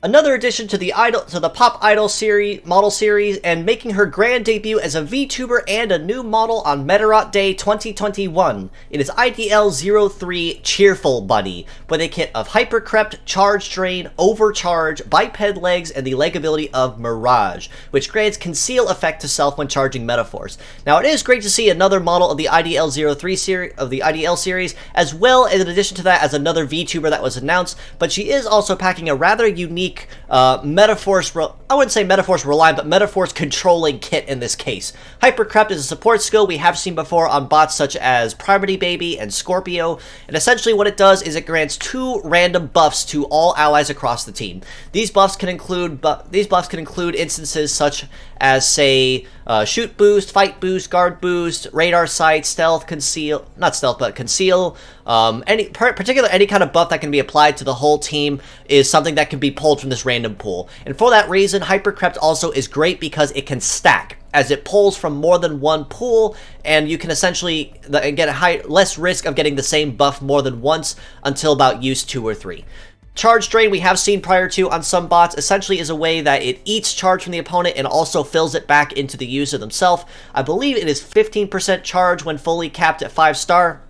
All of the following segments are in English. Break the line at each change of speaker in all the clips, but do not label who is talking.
Another addition to the Pop Idol series model series, and making her grand debut as a VTuber and a new model on Medarot Day 2021. It is IDL03 Cheerful Bunny, with a kit of Hypercrept, Charge Drain, Overcharge, Biped Legs, and the leg ability of Mirage, which grants Conceal effect to self when charging Medaforce. Now, it is great to see another model of the IDL03 series of the IDL series, as well as in addition to that as another VTuber that was announced, but she is also packing a rather unique Medaforce, I wouldn't say Medaforce-reliant, but Medaforce-controlling kit in this case. Hypercrept is a support skill we have seen before on bots such as Primary Baby and Scorpio, and essentially what it does is it grants 2 random buffs to all allies across the team. These buffs can include instances such as, say, shoot boost, fight boost, guard boost, radar sight, stealth, conceal, not stealth, but conceal. Any kind of buff that can be applied to the whole team is something that can be pulled from this random pool. And for that reason, Hypercrept also is great because it can stack, as it pulls from more than one pool, and you can essentially get less risk of getting the same buff more than once until about use 2 or 3. Charge Drain, we have seen prior to on some bots, essentially is a way that it eats charge from the opponent and also fills it back into the user themselves. I believe it is 15% charge when fully capped at 5-star.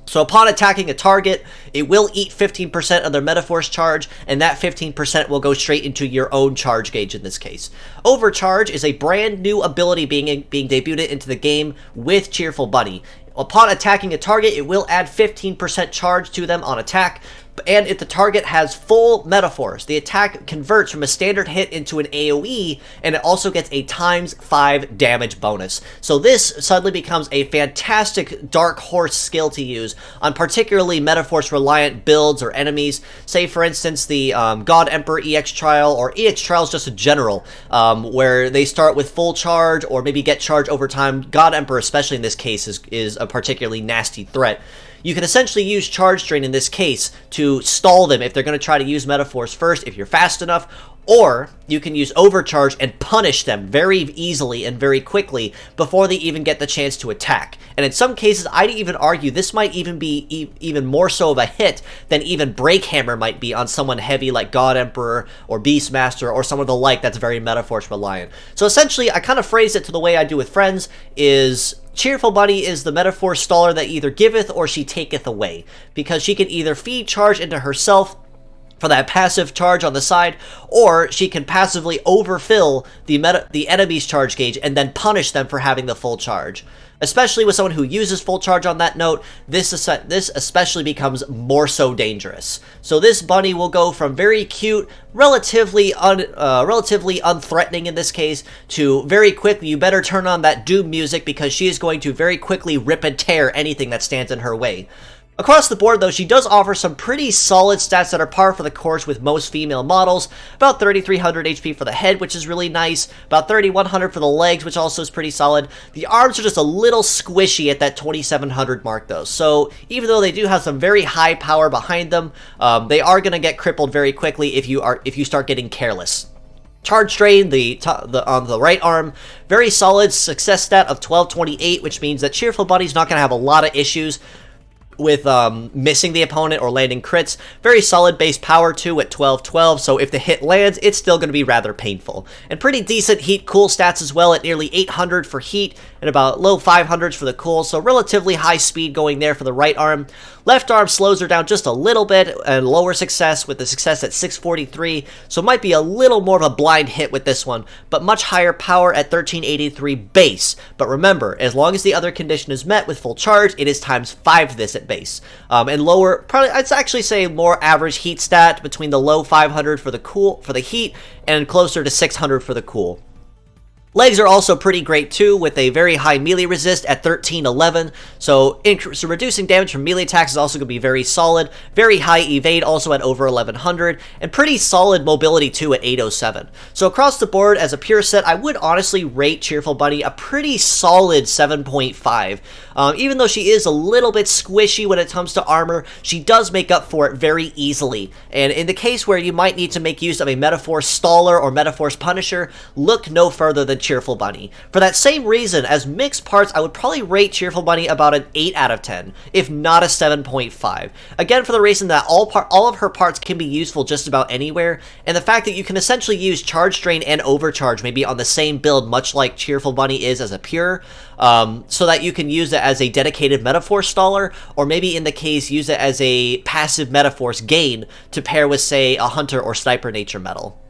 So upon attacking a target, it will eat 15% of their Medaforce charge, and that 15% will go straight into your own charge gauge in this case. Overcharge is a brand new ability being debuted into the game with Cheerful Bunny. Upon attacking a target, it will add 15% charge to them on attack, and if the target has full Medaforce, the attack converts from a standard hit into an AoE, and it also gets a ×5 damage bonus. So this suddenly becomes a fantastic dark horse skill to use on particularly Medaforce-reliant builds or enemies. Say, for instance, the God Emperor EX Trial, or EX Trials just in general, where they start with full charge or maybe get charge over time. God Emperor, especially in this case, is a particularly nasty threat. You can essentially use Charge Drain in this case to stall them if they're going to try to use Medaforce first, if you're fast enough, or you can use Overcharge and punish them very easily and very quickly before they even get the chance to attack. And in some cases, I'd even argue this might even be even more so of a hit than even Break Hammer might be on someone heavy like God Emperor or Beastmaster or some of the like that's very Medaforce-reliant. So essentially, I kind of phrase it to the way I do with friends is Cheerful Bunny is the Medaforce staller that either giveth or she taketh away, because she can either feed charge into herself for that passive charge on the side, or she can passively overfill the enemy's charge gauge and then punish them for having the full charge. Especially with someone who uses full charge on that note, this especially becomes more so dangerous. So this bunny will go from very cute, relatively unthreatening in this case, to very quickly, you better turn on that Doom music because she is going to very quickly rip and tear anything that stands in her way. Across the board, though, she does offer some pretty solid stats that are par for the course with most female models. About 3,300 HP for the head, which is really nice. About 3,100 for the legs, which also is pretty solid. The arms are just a little squishy at that 2,700 mark, though. So even though they do have some very high power behind them, they are going to get crippled very quickly if you start getting careless. Charge Drain, on the right arm, very solid success stat of 1228, which means that Cheerful Bunny's not going to have a lot of issues with missing the opponent or landing crits. Very solid base power too at 1212, so if the hit lands, it's still going to be rather painful. And pretty decent heat cool stats as well at nearly 800 for heat and about low 500s for the cool, so relatively high speed going there for the right arm. Left arm slows her down just a little bit and lower success with the success at 643, so might be a little more of a blind hit with this one, but much higher power at 1383 base. But remember, as long as the other condition is met with full charge, it is ×5 this at base. And lower, probably I'd actually say more average heat stat between the low 500 for the heat and closer to 600 for the cool. Legs are also pretty great too, with a very high melee resist at 1311, so reducing damage from melee attacks is also going to be very solid. Very high evade also at over 1100, and pretty solid mobility too at 807. So across the board, as a pure set, I would honestly rate Cheerful Bunny a pretty solid 7.5. Even though she is a little bit squishy when it comes to armor, she does make up for it very easily. And in the case where you might need to make use of a Medaforce Staller or Medaforce Punisher, look no further than Cheerful Bunny. For that same reason, as mixed parts, I would probably rate Cheerful Bunny about an 8 out of 10, if not a 7.5. Again, for the reason that all of her parts can be useful just about anywhere, and the fact that you can essentially use Charge Drain and Overcharge maybe on the same build, much like Cheerful Bunny is as a pure, so that you can use it as a dedicated Medaforce staller, or maybe in the case, use it as a passive Medaforce gain to pair with, say, a Hunter or Sniper nature medal.